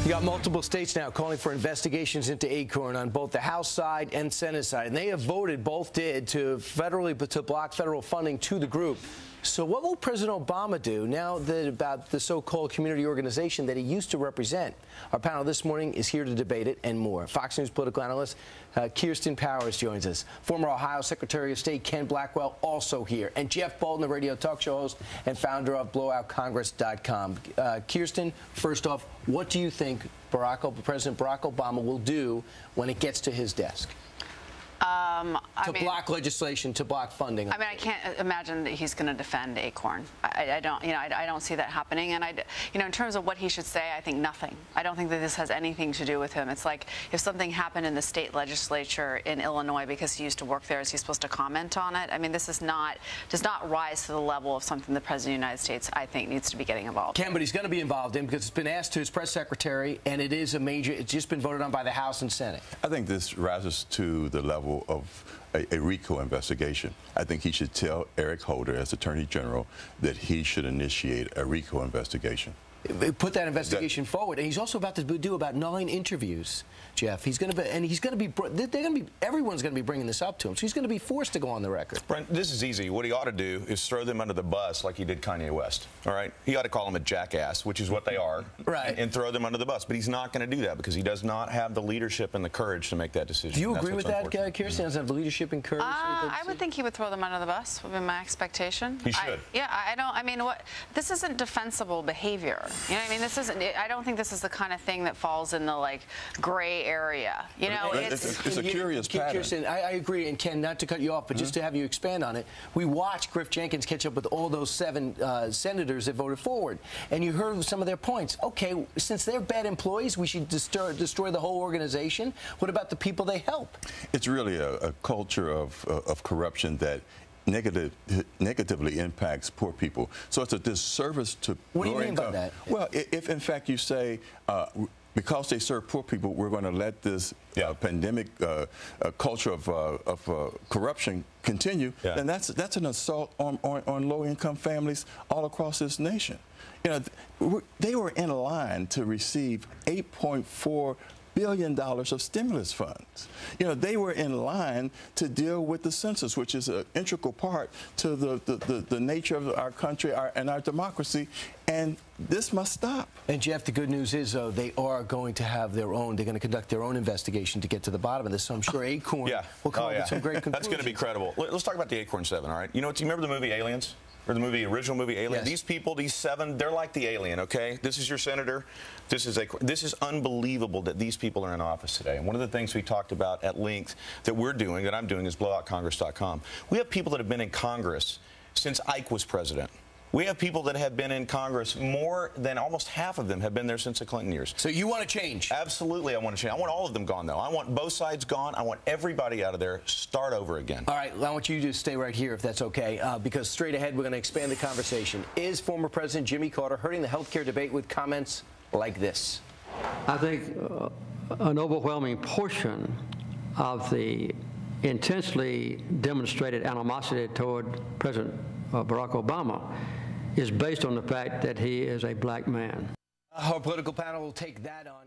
You got multiple states now calling for investigations into Acorn on both the House side and Senate side, and they have voted, both did, to block federal funding to the group. So what will President Obama do now about the so-called community organization that he used to represent? Our panel this morning is here to debate it and more. Fox News political analyst Kirsten Powers joins us. Former Ohio Secretary of State Ken Blackwell also here. And Jeff Bolton, the radio talk show host and founder of BlowoutCongress.com. Kirsten, first off, what do you think President Barack Obama will do when it gets to his desk? Block legislation, to block funding. I can't imagine that he's going to defend Acorn. I don't see that happening. And in terms of what he should say, I think nothing. I don't think that this has anything to do with him. It's like if something happened in the state legislature in Illinois because he used to work there, is he supposed to comment on it? I mean, this does not rise to the level of something the President of the United States, I think, needs to be getting involved. Ken, but he's going to be involved in because it's been asked to his press secretary, and it's just been voted on by the House and Senate. I think this rises to the level of a RICO investigation. I think he should tell Eric Holder, as Attorney General, that he should initiate a RICO investigation. Put that investigation forward, and he's also about to do about 9 interviews, Jeff. He's going to be, and he's going to be, everyone's going to be bringing this up to him, so he's going to be forced to go on the record. Brent, this is easy. What he ought to do is throw them under the bus like he did Kanye West. All right, he ought to call them a jackass, which is what they are, right? And throw them under the bus. But he's not going to do that because he does not have the leadership and the courage to make that decision. Do you agree with that, Kirsten? Does he have the leadership and courage? I would think he would throw them under the bus. Would be my expectation. He should. This isn't defensible behavior. You know what I mean? This isn't. I don't think this is the kind of thing that falls in the gray area. You know, it's a curious pattern. Kirsten, I agree, and Ken, not to cut you off, but just to have you expand on it, we watched Griff Jenkins catch up with all those 7 senators that voted forward, and you heard some of their points. Okay, since they're bad employees, we should destroy the whole organization. What about the people they help? It's really a culture of corruption that negatively impacts poor people. So it's a disservice to What do you mean by that? Well, if in fact you say, because they serve poor people, we're going to let this pandemic culture of corruption continue, then that's an assault on low-income families all across this nation. You know, they were in line to receive $8.4 billion of stimulus funds. You know, they were in line to deal with the census, which is an integral part to the nature of our country and our democracy, and this must stop. And Jeff, the good news is, though, they are going to have their own, they're going to conduct their own investigation to get to the bottom of this, so I'm sure Acorn will come up with some great conclusions. That's going to be credible. Let's talk about the Acorn 7, all right? You know, do you remember the movie Aliens? Or the original movie Alien? Yes. These people, these 7, they're like the alien, okay? This is your senator. This is unbelievable that these people are in office today. And one of the things we talked about at length that we're doing, that I'm doing, is BlowoutCongress.com. We have people that have been in Congress since Ike was president. We have people that have been in Congress, more than almost half of them have been there since the Clinton years. So you want to change? Absolutely, I want to change. I want all of them gone, though. I want both sides gone. I want everybody out of there. Start over again. All right, I want you to stay right here, if that's okay, because straight ahead we're going to expand the conversation. Is former President Jimmy Carter hurting the health care debate with comments like this? I think an overwhelming portion of the intensely demonstrated animosity toward President Barack Obama is based on the fact that he is a black man. Our political panel will take that on.